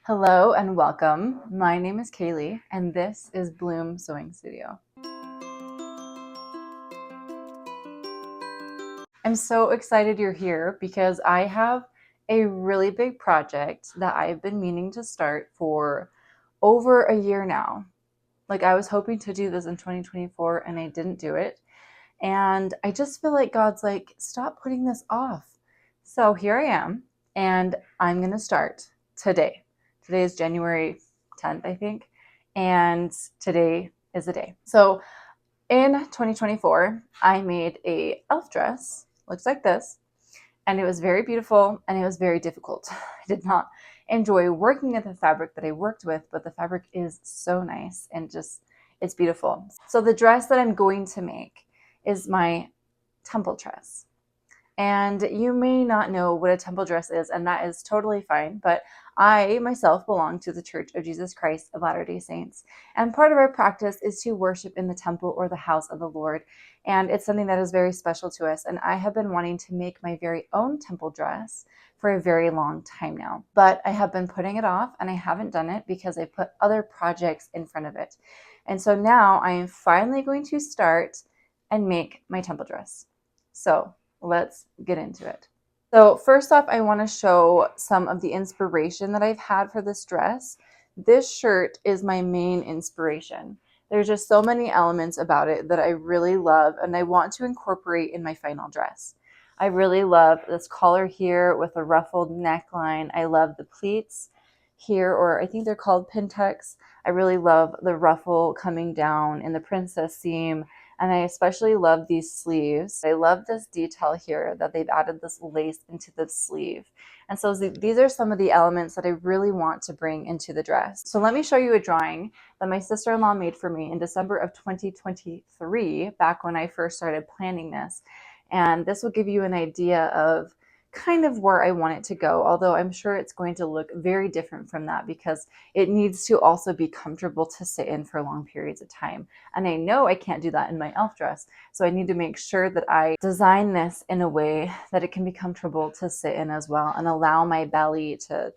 Hello and welcome. My name is Kailey and this is Bloom Sewing Studio. I'm so excited you're here because I have a really big project that I've been meaning to start for over a year now. Like I was hoping to do this in 2024 and I didn't do it. And I just feel like God's like, stop putting this off. So here I am and I'm going to start today. Today is January 10th, I think. And today is the day. So in 2024, I made a elf dress. Looks like this. And it was very beautiful and it was very difficult. I did not enjoy working with the fabric that I worked with, but the fabric is so nice and just, it's beautiful. So the dress that I'm going to make is my temple dress. And you may not know what a temple dress is, and that is totally fine. But I myself belong to the Church of Jesus Christ of Latter-day Saints. And part of our practice is to worship in the temple or the house of the Lord. And it's something that is very special to us. And I have been wanting to make my very own temple dress for a very long time now. But I have been putting it off and I haven't done it because I put other projects in front of it. And so now I am finally going to start and make my temple dress. So let's get into it. So first off, I want to show some of the inspiration that I've had for this dress. This shirt is my main inspiration. There's just so many elements about it that I really love and I want to incorporate in my final dress. I really love this collar here with a ruffled neckline. I love the pleats here, or I think they're called pin tucks. I really love the ruffle coming down in the princess seam. And I especially love these sleeves. I love this detail here that they've added this lace into the sleeve. And so these are some of the elements that I really want to bring into the dress. So let me show you a drawing that my sister-in-law made for me in December of 2023, back when I first started planning this. And this will give you an idea of kind of where I want it to go, although I'm sure it's going to look very different from that because it needs to also be comfortable to sit in for long periods of time. And I know I can't do that in my elf dress, so I need to make sure that I design this in a way that it can be comfortable to sit in as well and allow my belly to,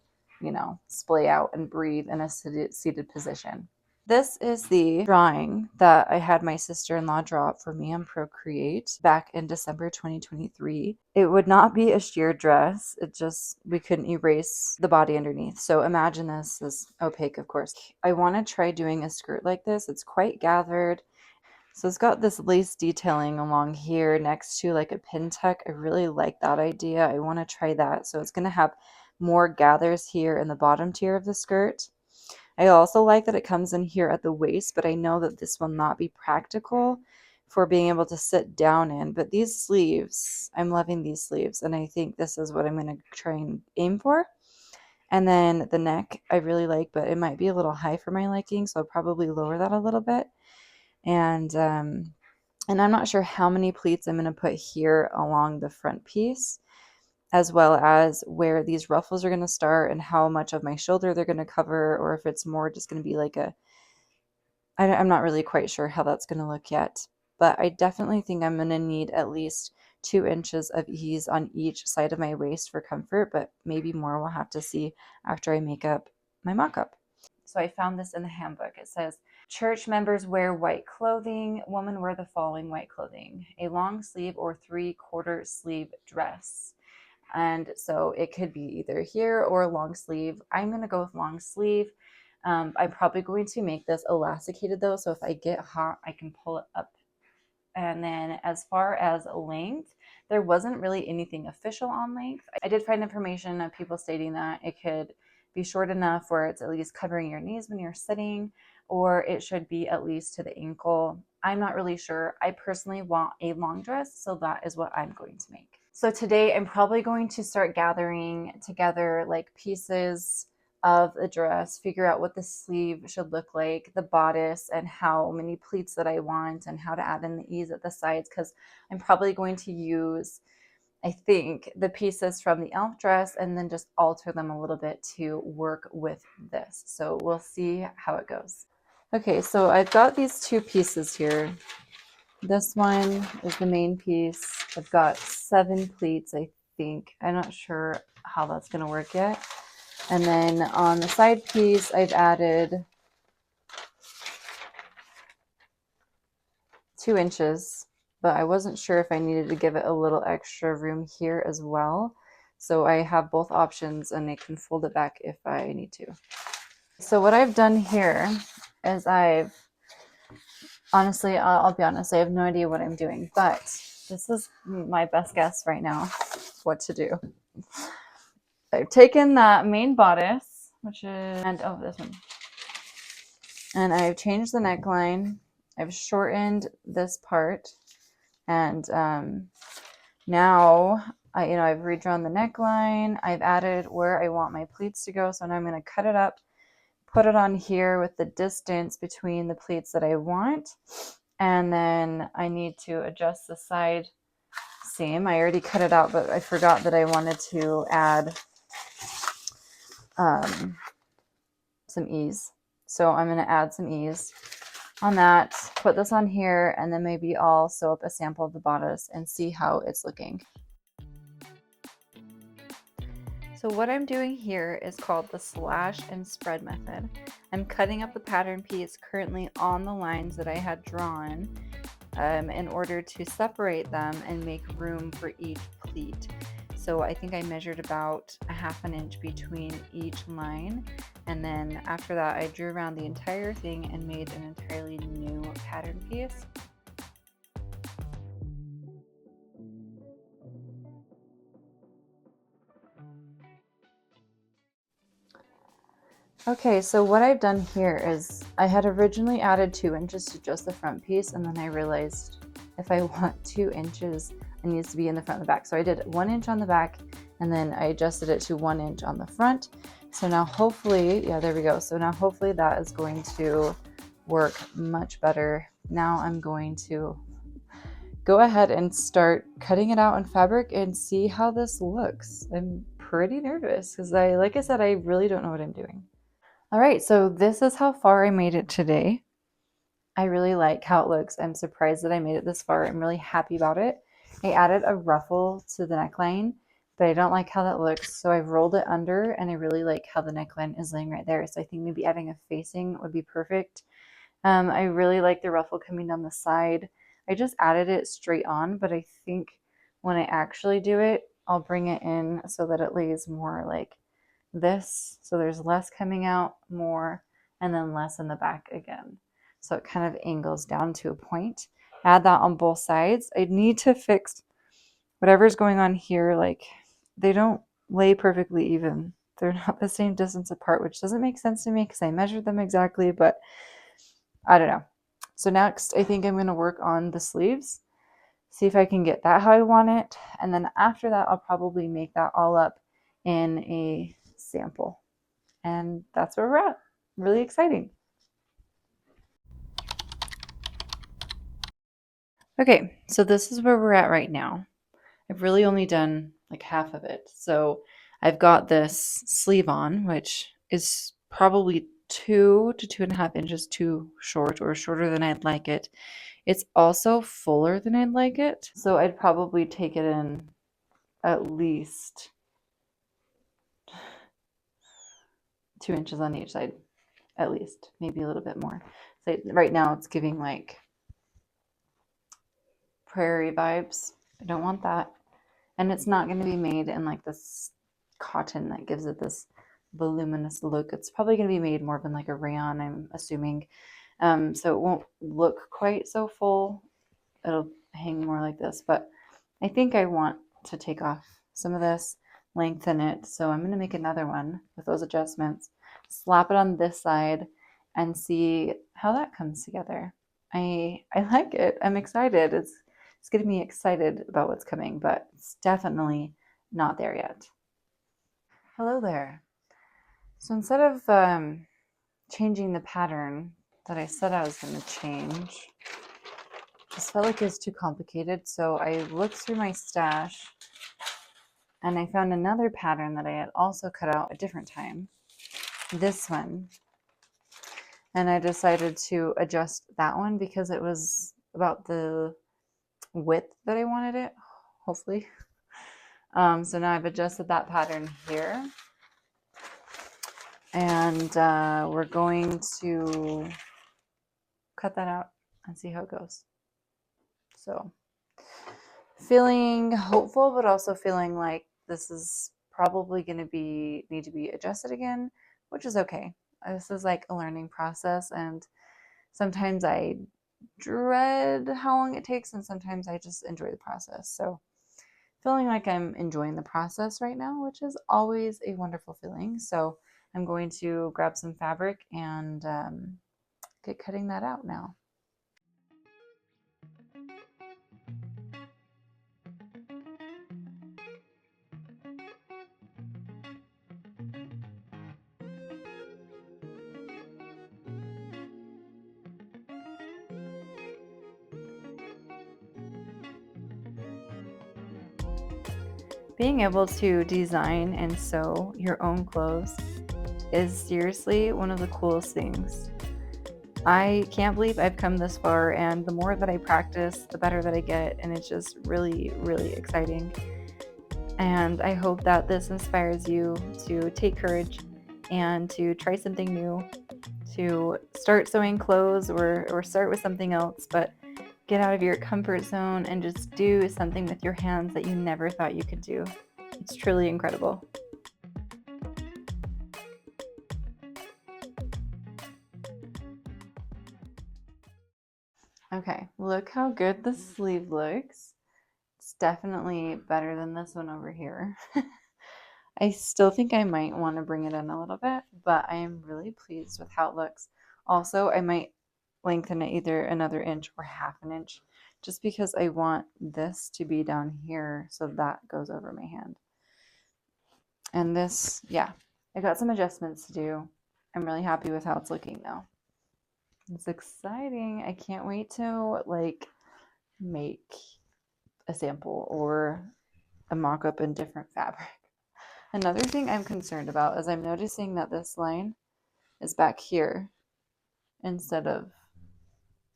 splay out and breathe in a seated position. This is the drawing that I had my sister-in-law draw for me on Procreate back in December 2023. It would not be a sheer dress. We couldn't erase the body underneath. So imagine this is opaque, of course. I want to try doing a skirt like this. It's quite gathered. So it's got this lace detailing along here next to like a pin tuck. I really like that idea. I want to try that. So it's going to have more gathers here in the bottom tier of the skirt. I also like that it comes in here at the waist, but I know that this will not be practical for being able to sit down in. But these sleeves, I'm loving these sleeves, and I think this is what I'm going to try and aim for. And then the neck, I really like, but it might be a little high for my liking, so I'll probably lower that a little bit. And I'm not sure how many pleats I'm going to put here along the front piece, as well as where these ruffles are going to start and how much of my shoulder they're going to cover, or if it's more just going to be like I'm not really quite sure how that's going to look yet. But I definitely think I'm going to need at least 2 inches of ease on each side of my waist for comfort, but maybe more we'll have to see after I make up my mock-up. So I found this in the handbook. It says, church members wear white clothing. Women wear the following white clothing: a long sleeve or 3/4 sleeve dress. And so it could be either here or long sleeve. I'm going to go with long sleeve. I'm probably going to make this elasticated though, so if I get hot, I can pull it up. And then as far as length, there wasn't really anything official on length. I did find information of people stating that it could be short enough where it's at least covering your knees when you're sitting, or it should be at least to the ankle. I'm not really sure. I personally want a long dress, so that is what I'm going to make. So today I'm probably going to start gathering together like pieces of the dress, figure out what the sleeve should look like, the bodice, and how many pleats that I want, and how to add in the ease at the sides, because I'm probably going to use, I think, the pieces from the elf dress and then just alter them a little bit to work with this. So we'll see how it goes. Okay, so I've got these 2 pieces here. This one is the main piece. I've got 7 pleats, I think. I'm not sure how that's going to work yet. And then on the side piece, I've added 2 inches, but I wasn't sure if I needed to give it a little extra room here as well. So I have both options and I can fold it back if I need to. So what I've done here is honestly, I'll be honest, I have no idea what I'm doing, but this is my best guess right now what to do. I've taken that main bodice, which is, and oh, this one, and I've changed the neckline. I've shortened this part, and now I've redrawn the neckline. I've added where I want my pleats to go, so now I'm going to cut it up, put it on here with the distance between the pleats that I want, and then I need to adjust the side seam. I already cut it out, but I forgot that I wanted to add some ease. So I'm going to add some ease on that, put this on here, and then maybe I'll sew up a sample of the bodice and see how it's looking. So what I'm doing here is called the slash and spread method. I'm cutting up the pattern piece currently on the lines that I had drawn in order to separate them and make room for each pleat. So I think I measured about a ½ inch between each line, and then after that I drew around the entire thing and made an entirely new pattern piece. Okay, so what I've done here is I had originally added 2 inches to just the front piece, and then I realized if I want 2 inches, it needs to be in the front and the back. So I did 1 inch on the back, and then I adjusted it to 1 inch on the front. So now hopefully, yeah, there we go. So now hopefully that is going to work much better. Now I'm going to go ahead and start cutting it out on fabric and see how this looks. I'm pretty nervous because like I said, I really don't know what I'm doing. All right, so this is how far I made it today. I really like how it looks. I'm surprised that I made it this far. I'm really happy about it. I added a ruffle to the neckline, but I don't like how that looks. So I've rolled it under, and I really like how the neckline is laying right there. So I think maybe adding a facing would be perfect. I really like the ruffle coming down the side. I just added it straight on, but I think when I actually do it, I'll bring it in so that it lays more like this. So there's less coming out, more, and then less in the back again. So it kind of angles down to a point. Add that on both sides. I need to fix whatever's going on here. Like, they don't lay perfectly even. They're not the same distance apart, which doesn't make sense to me because I measured them exactly, but I don't know. So next, I think I'm going to work on the sleeves, see if I can get that how I want it. And then after that, I'll probably make that all up in a sample. And that's where we're at. Really exciting. Okay, so this is where we're at right now. I've really only done like half of it. So I've got this sleeve on, which is probably 2 to 2.5 inches too short, or shorter than I'd like it. It's also fuller than I'd like it. So I'd probably take it in at least 2 inches on each side, at least, maybe a little bit more. So right now it's giving like prairie vibes. I don't want that. And it's not going to be made in like this cotton that gives it this voluminous look. It's probably going to be made more of in like a rayon, I'm assuming. So it won't look quite so full. It'll hang more like this, but I think I want to take off some of this, lengthen it. So I'm going to make another one with those adjustments, slap it on this side, and see how that comes together. I like it. I'm excited. It's getting me excited about what's coming, but it's definitely not there yet. Hello there. So instead of changing the pattern that I said I was going to change, just felt like it was too complicated. So I looked through my stash and I found another pattern that I had also cut out a different time. This one. And I decided to adjust that one because it was about the width that I wanted it, hopefully. So now I've adjusted that pattern here. And we're going to cut that out and see how it goes. So feeling hopeful, but also feeling like this is probably going to need to be adjusted again, which is okay. This is like a learning process, and sometimes I dread how long it takes, and sometimes I just enjoy the process. So feeling like I'm enjoying the process right now, which is always a wonderful feeling. So I'm going to grab some fabric and get cutting that out now. Being able to design and sew your own clothes is seriously one of the coolest things. I can't believe I've come this far, and the more that I practice, the better that I get, and it's just really, really exciting. And I hope that this inspires you to take courage and to try something new, to start sewing clothes or start with something else, but get out of your comfort zone and just do something with your hands that you never thought you could do. It's truly incredible. Okay, look how good the sleeve looks. It's definitely better than this one over here. I still think I might want to bring it in a little bit, but I am really pleased with how it looks. Also, I might lengthen it either another inch or half an inch, just because I want this to be down here so that goes over my hand. And this, yeah, I got some adjustments to do. I'm really happy with how it's looking though. It's exciting. I can't wait to like make a sample or a mock-up in different fabric. Another thing I'm concerned about is I'm noticing that this line is back here instead of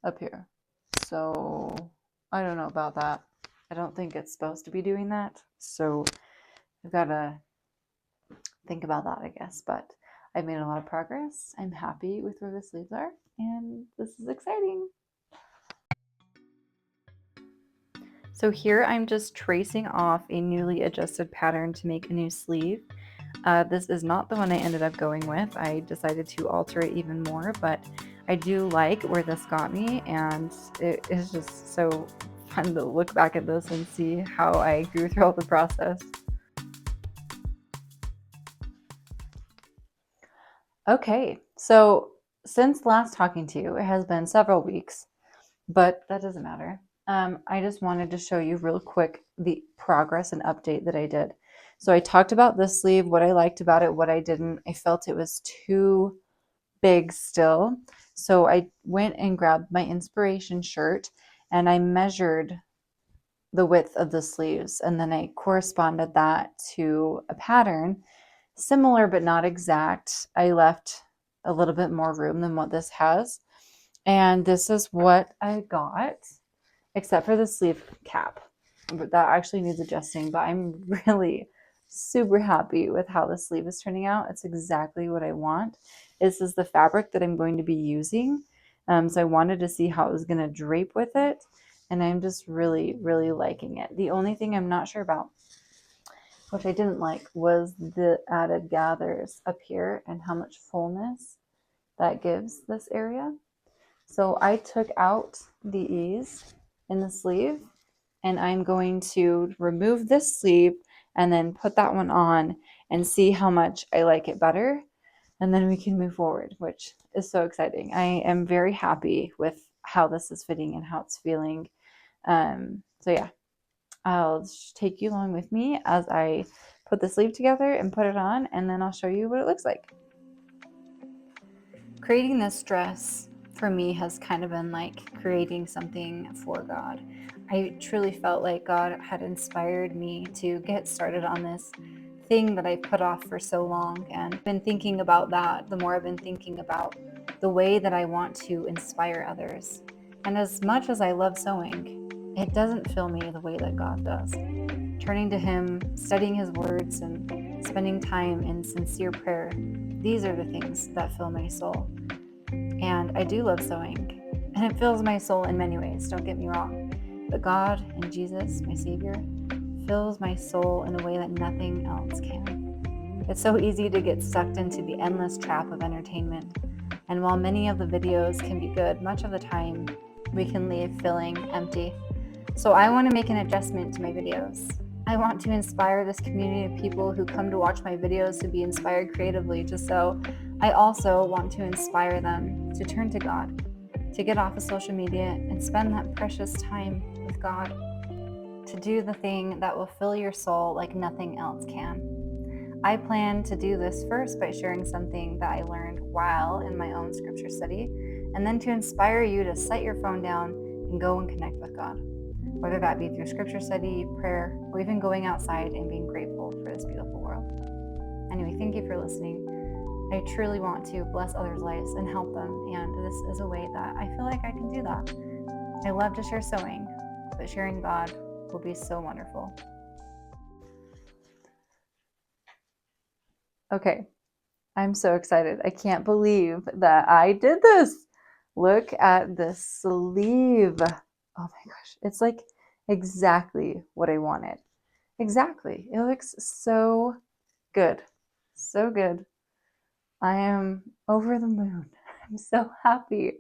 up here. So I don't know about that. I don't think it's supposed to be doing that. So I've got to think about that, I guess. But I've made a lot of progress. I'm happy with where the sleeves are, and this is exciting. So here I'm just tracing off a newly adjusted pattern to make a new sleeve. This is not the one I ended up going with. I decided to alter it even more, but I do like where this got me, and it is just so fun to look back at this and see how I grew throughout the process. Okay, so since last talking to you, it has been several weeks, but that doesn't matter. I just wanted to show you real quick the progress and update that I did. So I talked about this sleeve, what I liked about it, what I didn't. I felt it was too big still. So I went and grabbed my inspiration shirt and I measured the width of the sleeves, and then I corresponded that to a pattern similar but not exact. I left a little bit more room than what this has. And this is what I got, except for the sleeve cap. But that actually needs adjusting, but I'm really super happy with how the sleeve is turning out. It's exactly what I want. This is the fabric that I'm going to be using. So I wanted to see how it was going to drape with it. And I'm just really, really liking it. The only thing I'm not sure about, which I didn't like, was the added gathers up here and how much fullness that gives this area. So I took out the ease in the sleeve, and I'm going to remove this sleeve and then put that one on and see how much I like it better. And then we can move forward, which is so exciting. I am very happy with how this is fitting and how it's feeling. So yeah, I'll take you along with me as I put the sleeve together and put it on, and then I'll show you what it looks like. Creating this dress for me has kind of been like creating something for God. I truly felt like God had inspired me to get started on this thing that I put off for so long, and been thinking about that. The more I've been thinking about the way that I want to inspire others. And as much as I love sewing, it doesn't fill me the way that God does. Turning to Him, studying His words, and spending time in sincere prayer These are the things that fill my soul. And I do love sewing, and it fills my soul in many ways, don't get me wrong. But God and Jesus, my Savior, fills my soul in a way that nothing else can. It's so easy to get sucked into the endless trap of entertainment. And while many of the videos can be good, much of the time we can leave feeling empty. So I want to make an adjustment to my videos. I want to inspire this community of people who come to watch my videos to be inspired creatively, just so I also want to inspire them to turn to God, to get off of social media and spend that precious time with God, to do the thing that will fill your soul like nothing else can. I plan to do this first by sharing something that I learned while in my own scripture study, and then to inspire you to set your phone down and go and connect with God, whether that be through scripture study, prayer, or even going outside and being grateful for this beautiful world. Anyway, thank you for listening. I truly want to bless others' lives and help them, and this is a way that I feel like I can do that. I love to share sewing, but sharing God will be so wonderful. Okay, I'm so excited. I can't believe that I did this. Look at this sleeve. Oh my gosh, it's like exactly what I wanted. Exactly. It looks so good. So good. I am over the moon. I'm so happy.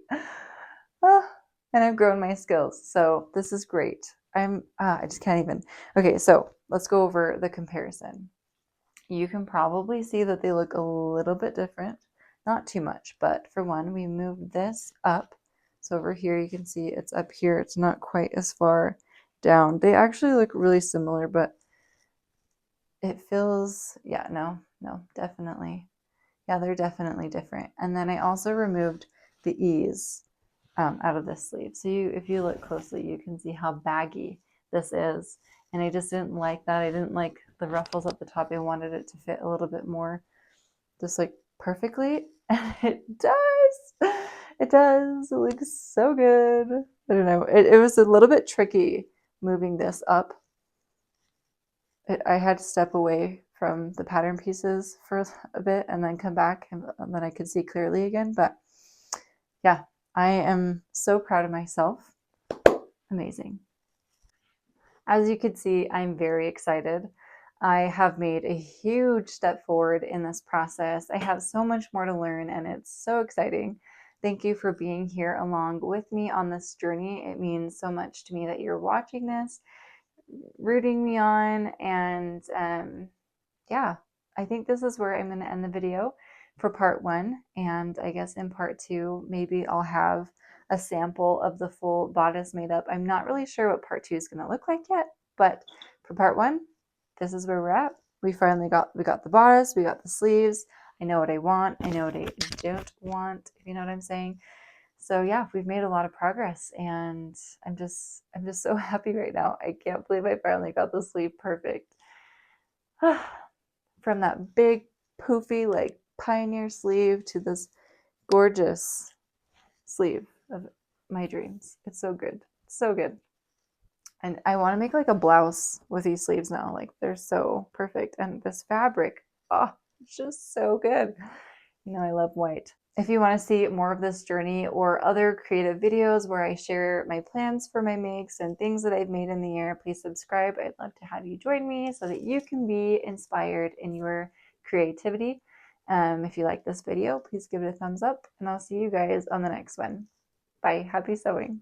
Ah, and I've grown my skills. So this is great. I just can't even. Okay, so let's go over the comparison. You can probably see that they look a little bit different. Not too much, but for one, we moved this up. So over here, you can see it's up here. It's not quite as far down. They actually look really similar, but it feels, yeah, no, definitely. Yeah, they're definitely different. And then I also removed the ease out of this sleeve. So if you look closely, you can see how baggy this is. And I just didn't like that. I didn't like the ruffles at the top. I wanted it to fit a little bit more just like perfectly. And it does. It does. It looks so good. I don't know. It was a little bit tricky moving this up. I had to step away from the pattern pieces for a bit and then come back, and then I could see clearly again. But yeah, I am so proud of myself. Amazing. As you can see, I'm very excited. I have made a huge step forward in this process. I have so much more to learn, and it's so exciting. Thank you for being here along with me on this journey. It means so much to me that you're watching this, rooting me on, and yeah, I think this is where I'm going to end the video for part one. And I guess in part two, maybe I'll have a sample of the full bodice made up. I'm not really sure what part two is going to look like yet, but for part one, this is where we're at. We got the bodice, we got the sleeves. I know what I want. I know what I don't want, if you know what I'm saying. So yeah, we've made a lot of progress, and I'm just so happy right now. I can't believe I finally got the sleeve perfect. From that big poofy like pioneer sleeve to this gorgeous sleeve of my dreams. It's so good. So good. And I want to make like a blouse with these sleeves now. Like they're so perfect. And this fabric, oh, it's just so good. You know, I love white. If you want to see more of this journey or other creative videos where I share my plans for my makes and things that I've made in the year, please subscribe. I'd love to have you join me so that you can be inspired in your creativity. If you like this video, please give it a thumbs up, and I'll see you guys on the next one. Bye. Happy sewing.